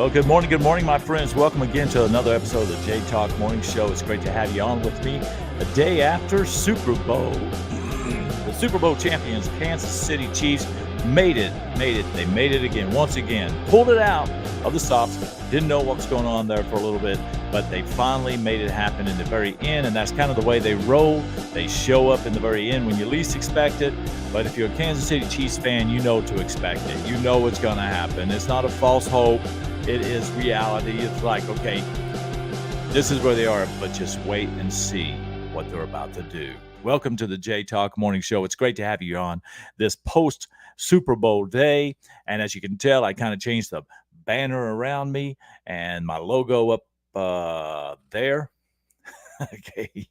Well, good morning, my friends. Welcome again to another episode of the J Talk Morning Show. It's great to have you on with me a day after Super Bowl. The Super Bowl champions, Kansas City Chiefs, made it. They made it again, once again. Pulled it out of the stops. Didn't know what was going on there for a little bit, but they finally made it happen in the very end, and that's kind of the way they roll. They show up in the very end when you least expect it. But if you're a Kansas City Chiefs fan, you know to expect it. You know what's going to happen. It's not a false hope. It is reality. It's like, okay, this is where they are, but just wait and see what they're about to do. Welcome to the J Talk Morning Show. It's great to have you on this post Super Bowl day. And as you can tell, I kind of changed the banner around me and my logo up there. Okay.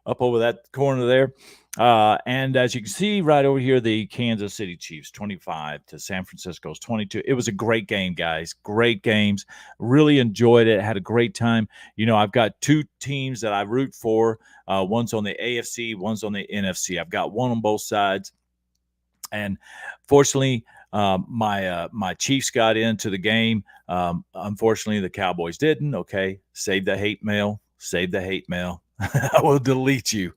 Up over that corner there. And as you can see right over here, the Kansas City Chiefs 25 to San Francisco's 22. It was a great game, guys. Great games. Really enjoyed it. Had a great time. You know, I've got two teams that I root for. One's on the AFC, one's on the NFC. I've got one on both sides. And fortunately, my Chiefs got into the game. Unfortunately, the Cowboys didn't. Okay, save the hate mail. Save the hate mail. I will delete you.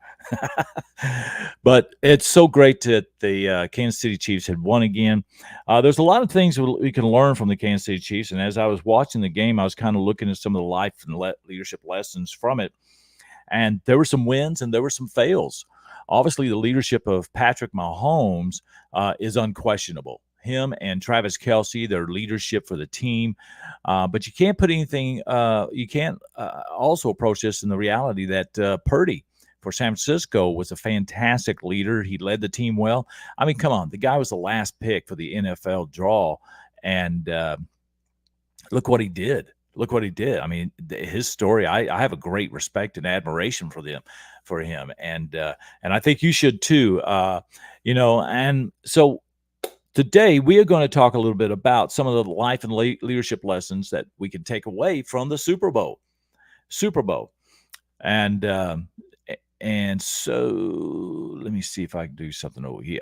But it's so great that the Kansas City Chiefs had won again. There's a lot of things we can learn from the Kansas City Chiefs. And as I was watching the game, I was kind of looking at some of the life and leadership lessons from it. And there were some wins and there were some fails. Obviously, the leadership of Patrick Mahomes is unquestionable. Him and Travis Kelce, their leadership for the team. But you can't put anything, you can't also approach this in the reality that Purdy for San Francisco was a fantastic leader. He led the team well. I mean, come on. The guy was the last pick for the NFL draw. And look what he did. Look what he did. I mean, his story, I have a great respect and admiration for him. And I think you should too. And so today, we are going to talk a little bit about some of the life and leadership lessons that we can take away from the Super Bowl. And so let me see if I can do something over here.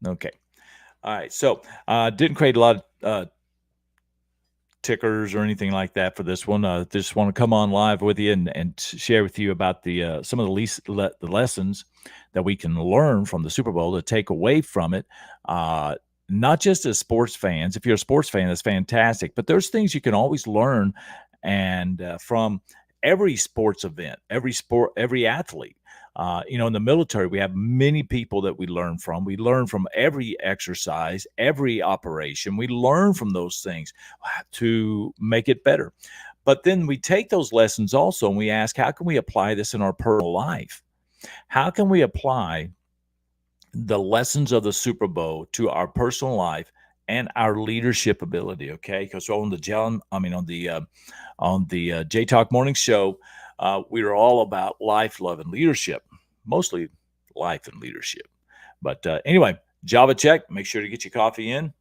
Okay. All right. So didn't create a lot of tickers or anything like that for this one. Just want to come on live with you and share with you about the some of the lessons that we can learn from the Super Bowl to take away from it. Not just as sports fans. If you're a sports fan, that's fantastic. But there's things you can always learn and from every sports event, every athlete. In the military, we have many people that we learn from. We learn from every exercise, every operation. We learn from those things to make it better. But then we take those lessons also and we ask, how can we apply this in our personal life? How can we apply the lessons of the Super Bowl to our personal life and our leadership ability? Okay, because on the J Talk Morning Show, we are all about life, love, and leadership, mostly life and leadership. But anyway, Java check. Make sure to get your coffee in.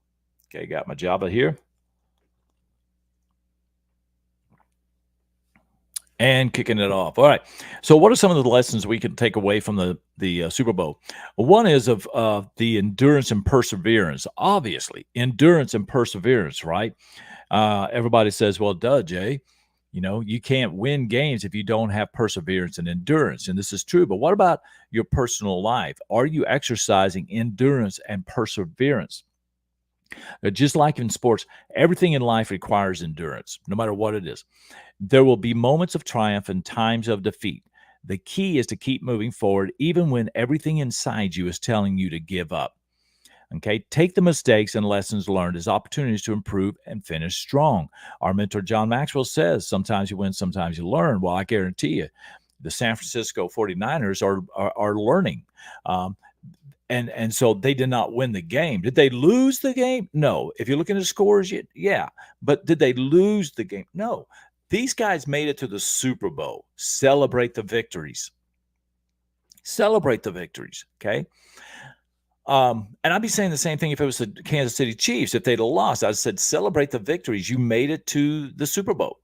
Okay, got my Java here. And kicking it off. All right. So what are some of the lessons we can take away from the Super Bowl? Well, one is of the endurance and perseverance. Obviously, endurance and perseverance, right? Everybody says, well, duh, Jay. You can't win games if you don't have perseverance and endurance. And this is true. But what about your personal life? Are you exercising endurance and perseverance? Just like in sports, everything in life requires endurance, no matter what it is. There will be moments of triumph and times of defeat. The key is to keep moving forward, even when everything inside you is telling you to give up. Okay, take the mistakes and lessons learned as opportunities to improve and finish strong. Our mentor, John Maxwell, says, sometimes you win, sometimes you learn. Well, I guarantee you, the San Francisco 49ers are learning. And so they did not win the game. Did they lose the game? No. If you're looking at the scores, yeah. But did they lose the game? No. These guys made it to the Super Bowl. Celebrate the victories. Celebrate the victories, okay? And I'd be saying the same thing if it was the Kansas City Chiefs. If they'd have lost, I said, celebrate the victories. You made it to the Super Bowl.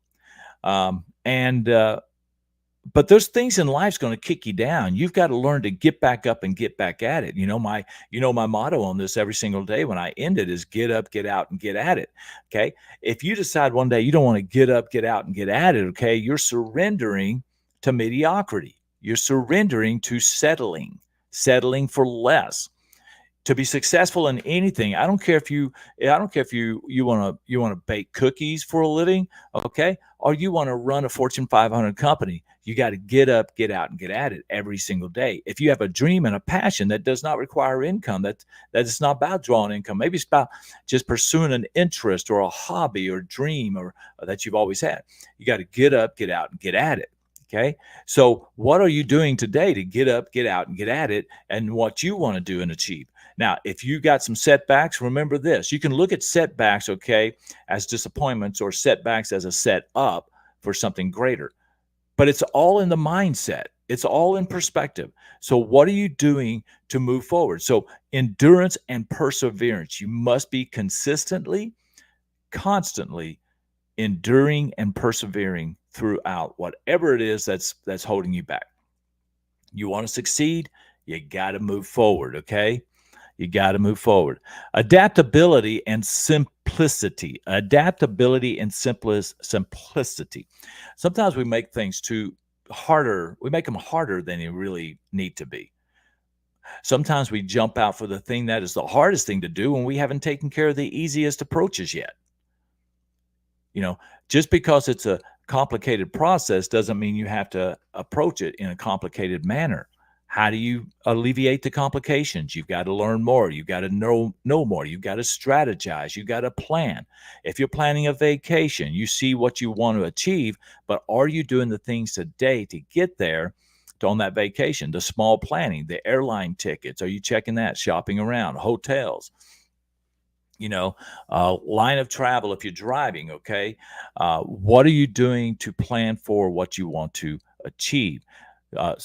but there's things in life's going to kick you down. You've got to learn to get back up and get back at it. My motto on this every single day when I end it is get up, get out, and get at it. Okay. If you decide one day you don't want to get up, get out, and get at it, okay, you're surrendering to mediocrity. You're surrendering to settling for less. To be successful in anything, I don't care if you want to bake cookies for a living, okay, or you want to run a Fortune 500 company. You got to get up, get out, and get at it every single day. If you have a dream and a passion that does not require income, that it's not about drawing income. Maybe it's about just pursuing an interest or a hobby or dream or that you've always had. You got to get up, get out, and get at it. Okay. So what are you doing today to get up, get out, and get at it and what you want to do and achieve? Now, if you got some setbacks, remember this. You can look at setbacks, okay, as disappointments or setbacks as a set up for something greater. But it's all in the mindset. It's all in perspective. So what are you doing to move forward? So endurance and perseverance. You must be constantly enduring and persevering throughout whatever it is that's holding you back. You want to succeed, you got to move forward, okay? You got to move forward. Adaptability and simplicity. Adaptability and simplicity. Sometimes we make things too harder. We make them harder than they really need to be. Sometimes we jump out for the thing that is the hardest thing to do when we haven't taken care of the easiest approaches yet. Just because it's a complicated process doesn't mean you have to approach it in a complicated manner. How do you alleviate the complications? You've got to learn more. You've got to know more. You've got to strategize. You've got to plan. If you're planning a vacation, you see what you want to achieve, but are you doing the things today to get there on that vacation? The small planning, the airline tickets. Are you checking that? Shopping around, hotels, line of travel if you're driving, okay? What are you doing to plan for what you want to achieve?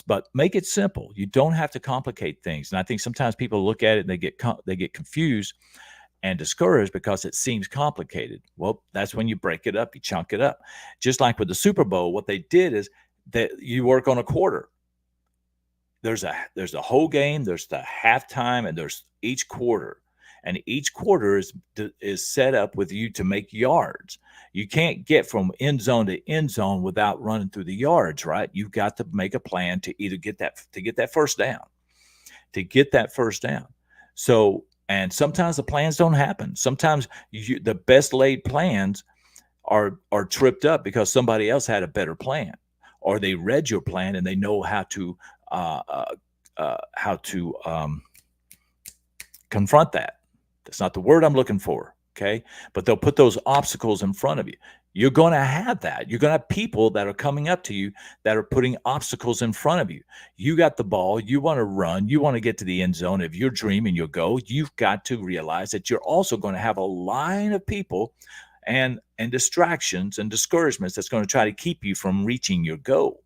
But make it simple. You don't have to complicate things. And I think sometimes people look at it and they get confused and discouraged because it seems complicated. Well, that's when you break it up, you chunk it up. Just like with the Super Bowl, what they did is that you work on a quarter. There's a whole game, there's the halftime, and there's each quarter. And each quarter is set up with you to make yards. You can't get from end zone to end zone without running through the yards, right? You've got to make a plan to either get that first down. So, and sometimes the plans don't happen. Sometimes the best laid plans are tripped up because somebody else had a better plan, or they read your plan and they know how to confront that. That's not the word I'm looking for, okay? But they'll put those obstacles in front of you. You're going to have that. You're going to have people that are coming up to you that are putting obstacles in front of you. You got the ball. You want to run. You want to get to the end zone of your dream and your goal. You've got to realize that you're also going to have a line of people and distractions and discouragements that's going to try to keep you from reaching your goal.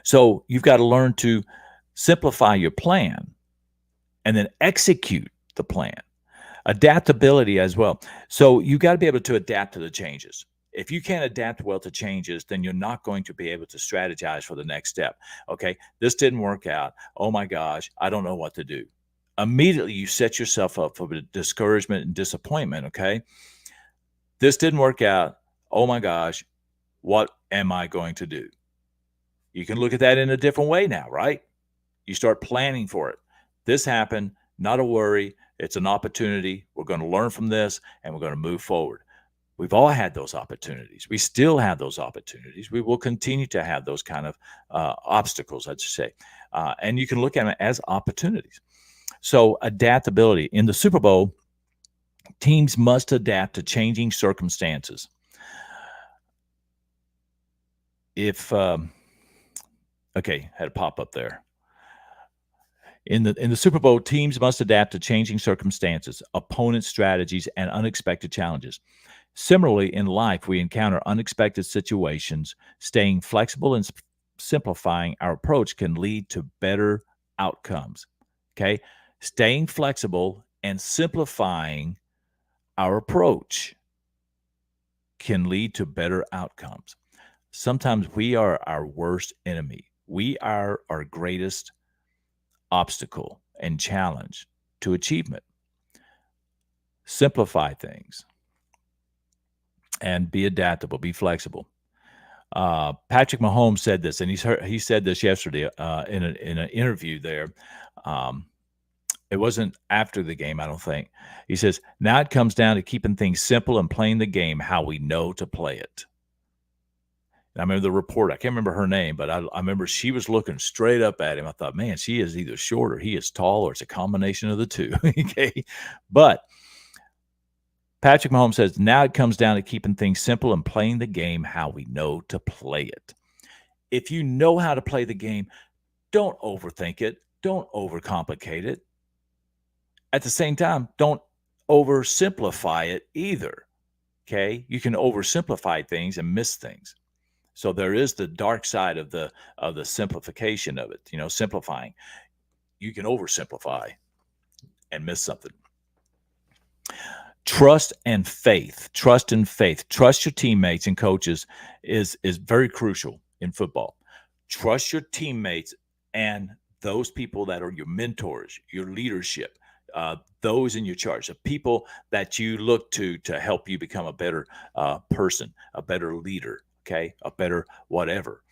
So you've got to learn to simplify your plan and then execute the plan. Adaptability as well. So you got to be able to adapt to the changes. If you can't adapt well to changes, then you're not going to be able to strategize for the next step. Okay, this didn't work out. Oh my gosh, I don't know what to do. Immediately you set yourself up for discouragement and disappointment. Okay, this didn't work out. Oh my gosh, what am I going to do? You can look at that in a different way now, right? You start planning for it. This happened, not a worry. It's an opportunity. We're going to learn from this and we're going to move forward. We've all had those opportunities. We still have those opportunities. We will continue to have those kind of obstacles, I'd say. And you can look at them as opportunities. So adaptability. In the Super Bowl, teams must adapt to changing circumstances. Had a pop up there. In the Super Bowl, teams must adapt to changing circumstances, opponent strategies, and unexpected challenges. Similarly, in life, we encounter unexpected situations. Staying flexible and simplifying our approach can lead to better outcomes. Okay? Staying flexible and simplifying our approach can lead to better outcomes. Sometimes we are our worst enemy. We are our greatest obstacle and challenge to achievement. Simplify things and be adaptable, be flexible. Patrick Mahomes said this, and he said this yesterday in an interview there. Um, it wasn't after the game, I don't think. He says, now it comes down to keeping things simple and playing the game how we know to play it. And I remember the reporter, I can't remember her name, but I remember she was looking straight up at him. I thought, man, she is either short or he is tall, or it's a combination of the two. Okay. But Patrick Mahomes says, now it comes down to keeping things simple and playing the game how we know to play it. If you know how to play the game, don't overthink it. Don't overcomplicate it. At the same time, don't oversimplify it either. Okay? You can oversimplify things and miss things. So there is the dark side of the simplification of it, simplifying. You can oversimplify and miss something. Trust and faith. Trust and faith. Trust your teammates and coaches is very crucial in football. Trust your teammates and those people that are your mentors, your leadership, those in your charge, the people that you look to help you become a better person, a better leader, okay, a better whatever.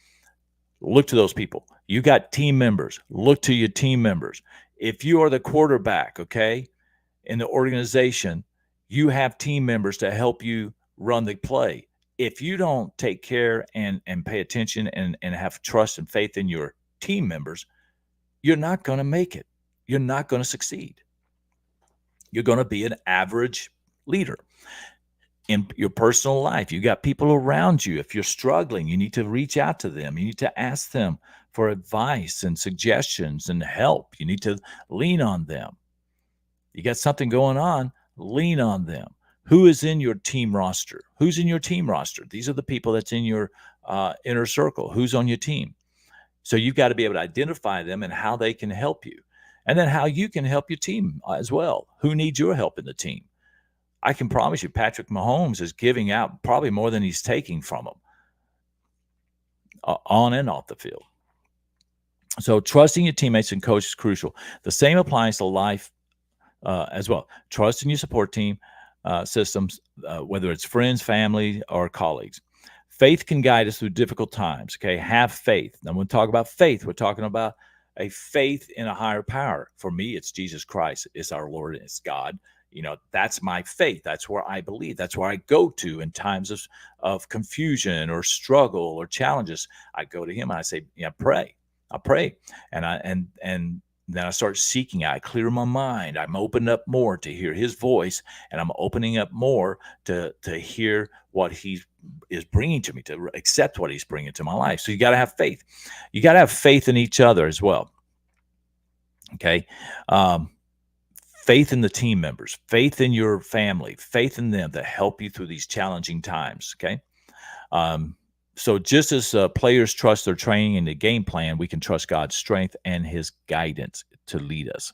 Look to those people. You got team members. Look to your team members. If you are the quarterback, okay, in the organization, you have team members to help you run the play. If you don't take care and pay attention and have trust and faith in your team members, you're not going to make it. You're not going to succeed. You're going to be an average leader. In your personal life, you got people around you. If you're struggling, you need to reach out to them. You need to ask them for advice and suggestions and help. You need to lean on them. You got something going on, lean on them. Who is in your team roster? Who's in your team roster? These are the people that's in your inner circle. Who's on your team? So you've got to be able to identify them and how they can help you. And then how you can help your team as well. Who needs your help in the team? I can promise you Patrick Mahomes is giving out probably more than he's taking from them on and off the field. So trusting your teammates and coaches is crucial. The same applies to life as well. Trust in your support team systems, whether it's friends, family, or colleagues. Faith can guide us through difficult times. Okay, have faith. Now, when we talk about faith, we're talking about a faith in a higher power. For me, it's Jesus Christ. It's our Lord. It's God. That's my faith. That's where I believe. That's where I go to in times of confusion or struggle or challenges. I go to Him and I say, pray. I pray, and then I start seeking. I clear my mind. I'm opened up more to hear His voice, and I'm opening up more to hear what He is bringing to me, to accept what He's bringing to my life. So you got to have faith. You got to have faith in each other as well. Okay. Faith in the team members, faith in your family, faith in them to help you through these challenging times. Okay. So just as players trust their training and the game plan, we can trust God's strength and His guidance to lead us.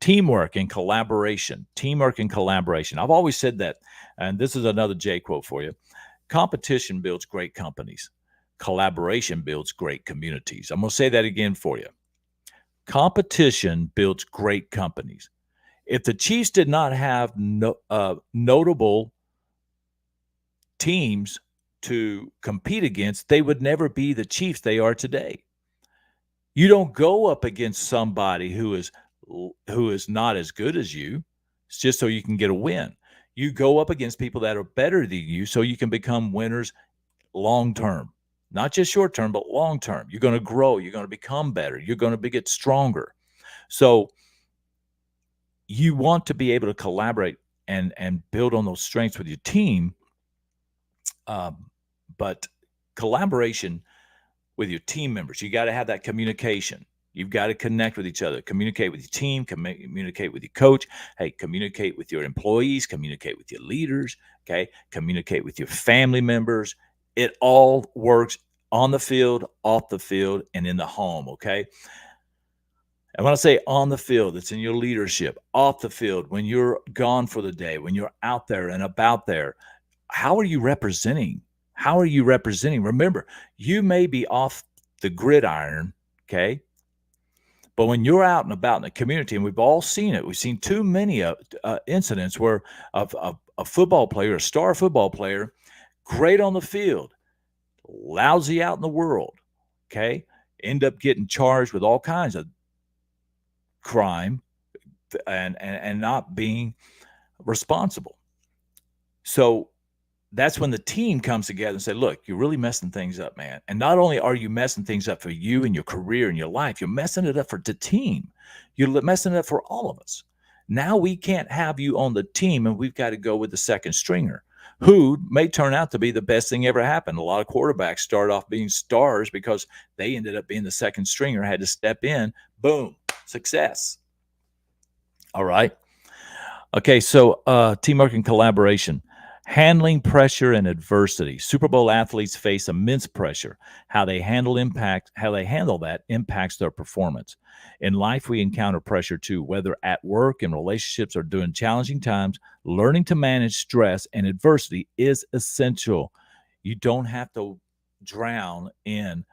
Teamwork and collaboration. Teamwork and collaboration. I've always said that, and this is another J quote for you. Competition builds great companies. Collaboration builds great communities. I'm going to say that again for you. Competition builds great companies. If the Chiefs did not have notable teams to compete against, they would never be the Chiefs they are today. You don't go up against somebody who is not as good as you just so you can get a win. You go up against people that are better than you so you can become winners long term, not just short term, but long term. You're going to grow. You're going to become better. You're going to get stronger. So you want to be able to collaborate and build on those strengths with your team. But collaboration with your team members, you got to have that communication. You've got to connect with each other, communicate with your team, communicate with your coach. Hey, communicate with your employees, communicate with your leaders, okay? Communicate with your family members. It all works on the field, off the field, and in the home, okay? And when I say on the field, it's in your leadership. Off the field, when you're gone for the day, when you're out there and about there, how are you representing? How are you representing? Remember, you may be off the gridiron, okay? But when you're out and about in the community, and we've all seen it, we've seen too many incidents where a football player, a star football player, great on the field, lousy out in the world, okay, end up getting charged with all kinds of crime and not being responsible. So that's when the team comes together and say, look, you're really messing things up, man. And not only are you messing things up for you and your career and your life, you're messing it up for the team. You're messing it up for all of us. Now we can't have you on the team, and we've got to go with the second stringer, who may turn out to be the best thing ever happened. A lot of quarterbacks start off being stars because they ended up being the second stringer, had to step in, boom, success. All right. Okay, so teamwork and collaboration. Handling pressure and adversity. Super Bowl athletes face immense pressure. How they handle that impacts their performance. In life, we encounter pressure too, whether at work, in relationships, or during challenging times. Learning to manage stress and adversity is essential. You don't have to drown in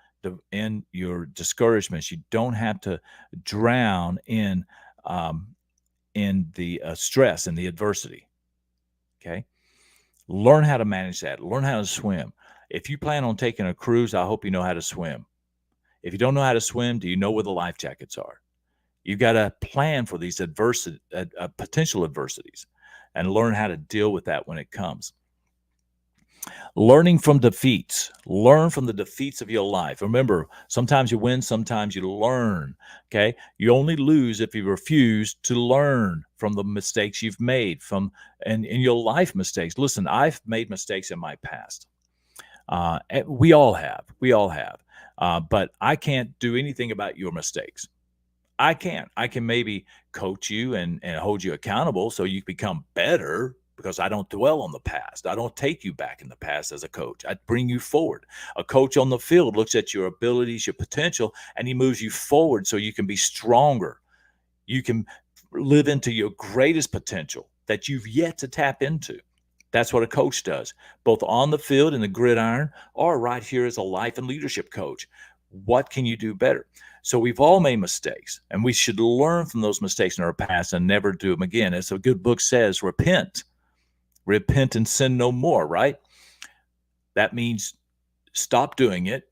your discouragements. You don't have to drown in the stress and the adversity. Okay. Learn how to manage that. Learn how to swim. If you plan on taking a cruise, I hope you know how to swim. If you don't know how to swim, do you know where the life jackets are? You've got to plan for these potential adversities and learn how to deal with that when it comes. Learning from defeats. Learn from the defeats of your life. Remember, sometimes you win, sometimes you learn. Okay? You only lose if you refuse to learn from the mistakes you've made, in your life mistakes. Listen, I've made mistakes in my past. We all have. But I can't do anything about your mistakes. I can't. I can maybe coach you and hold you accountable so you become better, because I don't dwell on the past. I don't take you back in the past as a coach. I bring you forward. A coach on the field looks at your abilities, your potential, and he moves you forward so you can be stronger. You can live into your greatest potential that you've yet to tap into. That's what a coach does, both on the field in the gridiron or right here as a life and leadership coach. What can you do better? So we've all made mistakes, and we should learn from those mistakes in our past and never do them again. As a good book says, repent and sin no more, right? That means stop doing it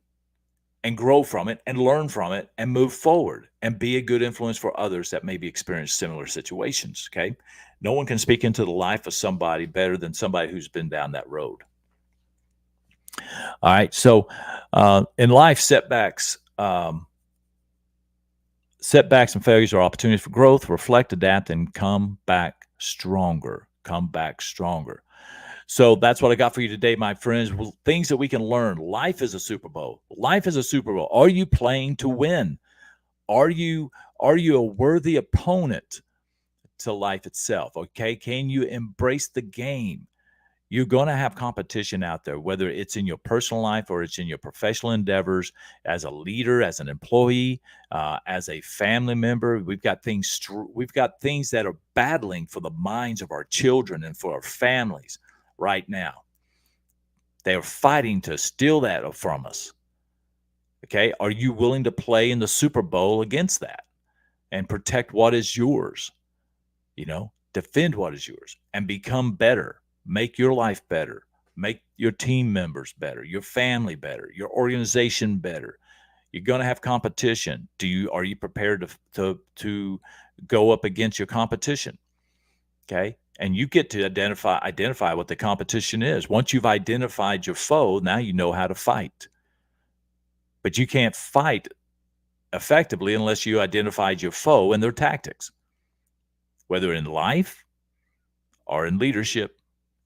and grow from it and learn from it and move forward and be a good influence for others that maybe experience similar situations, okay? No one can speak into the life of somebody better than somebody who's been down that road. All right, so in life, setbacks and failures are opportunities for growth. Reflect, adapt, and come back stronger. So that's what I got for you today, my friends. Things that we can learn. Life is a Super Bowl. Are you playing to win? Are you a worthy opponent to life itself? Okay, can you embrace the game? You're going to have competition out there, whether it's in your personal life or it's in your professional endeavors, as a leader, as an employee, as a family member. We've got things that are battling for the minds of our children and for our families right now. They are fighting to steal that from us. Okay, are you willing to play in the Super Bowl against that and protect what is yours? Defend what is yours and become better. Make your life better. Make your team members better, your family better, your organization better. You're going to have competition. Are you prepared to go up against your competition? Okay? And you get to identify what the competition is. Once you've identified your foe, now you know how to fight. But you can't fight effectively unless you identified your foe and their tactics, whether in life or in leadership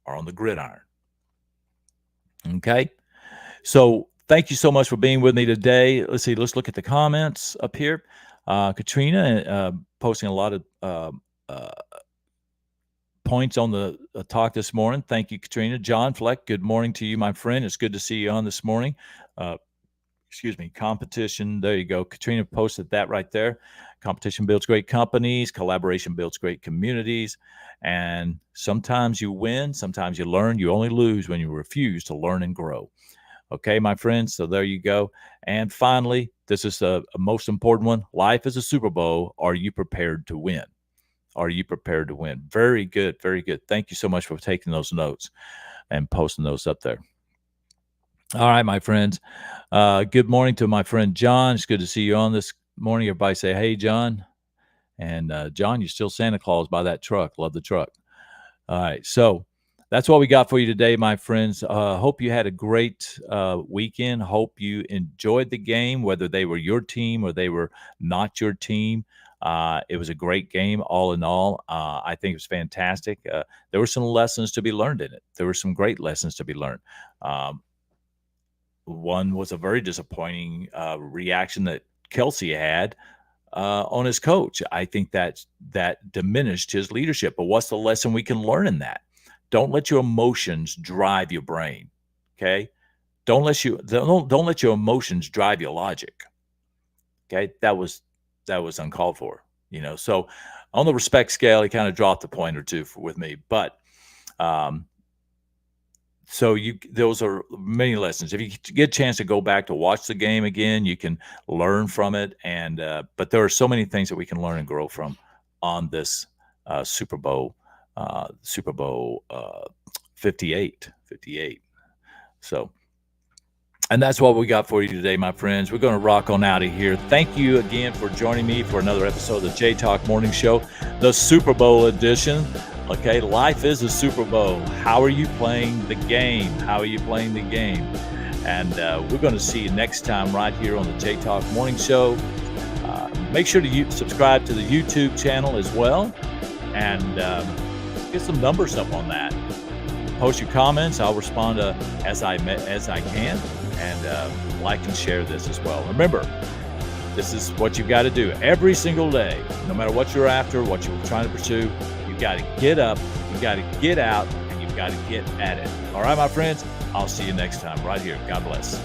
or on the gridiron. Okay? So thank you so much for being with me today. Let's look at the comments up here. Katrina posting a lot of points on the talk this morning. Thank you, Katrina. John Fleck, good morning to you, my friend. It's good to see you on this morning. Competition. There you go. Katrina posted that right there. Competition builds great companies. Collaboration builds great communities. And sometimes you win, sometimes you learn. You only lose when you refuse to learn and grow. Okay, my friends, so there you go. And finally, this is a most important one. Life is a Super Bowl. Are you prepared to win? Are you prepared to win? Very good, very good. Thank you so much for taking those notes and posting those up there. All right, my friends. Good morning to my friend John. It's good to see you on this morning. Everybody say, hey, John. And John, you're still Santa Claus by that truck. Love the truck. All right, so that's what we got for you today, my friends. Hope you had a great weekend. Hope you enjoyed the game, whether they were your team or they were not your team. It was a great game, all in all. I think it was fantastic. There were some lessons to be learned in it. There were some great lessons to be learned. One was a very disappointing reaction that Kelsey had on his coach. I think that diminished his leadership. But what's the lesson we can learn in that? Don't let your emotions drive your brain. Okay, don't let your emotions drive your logic. Okay, that was uncalled for. So on the respect scale, he kind of dropped a point or two with me, but so those are many lessons. If you get a chance to go back to watch the game again, you can learn from it. And but there are so many things that we can learn and grow from on this Super Bowl 58. So, and that's what we got for you today, my friends. We're going to rock on out of here. Thank you again for joining me for another episode of the J Talk Morning Show, the Super Bowl edition. Okay, life is a Super Bowl. How are you playing the game? And we're going to see you next time right here on the J Talk Morning Show. Make sure to subscribe to the YouTube channel as well, and get some numbers up on that. Post your comments. I'll respond as I can, and like and share this as well. Remember, this is what you've got to do every single day, no matter what you're after, what you're trying to pursue. You got to get up, you got to get out, and you've got to get at it. All right, my friends, I'll see you next time right here. God bless.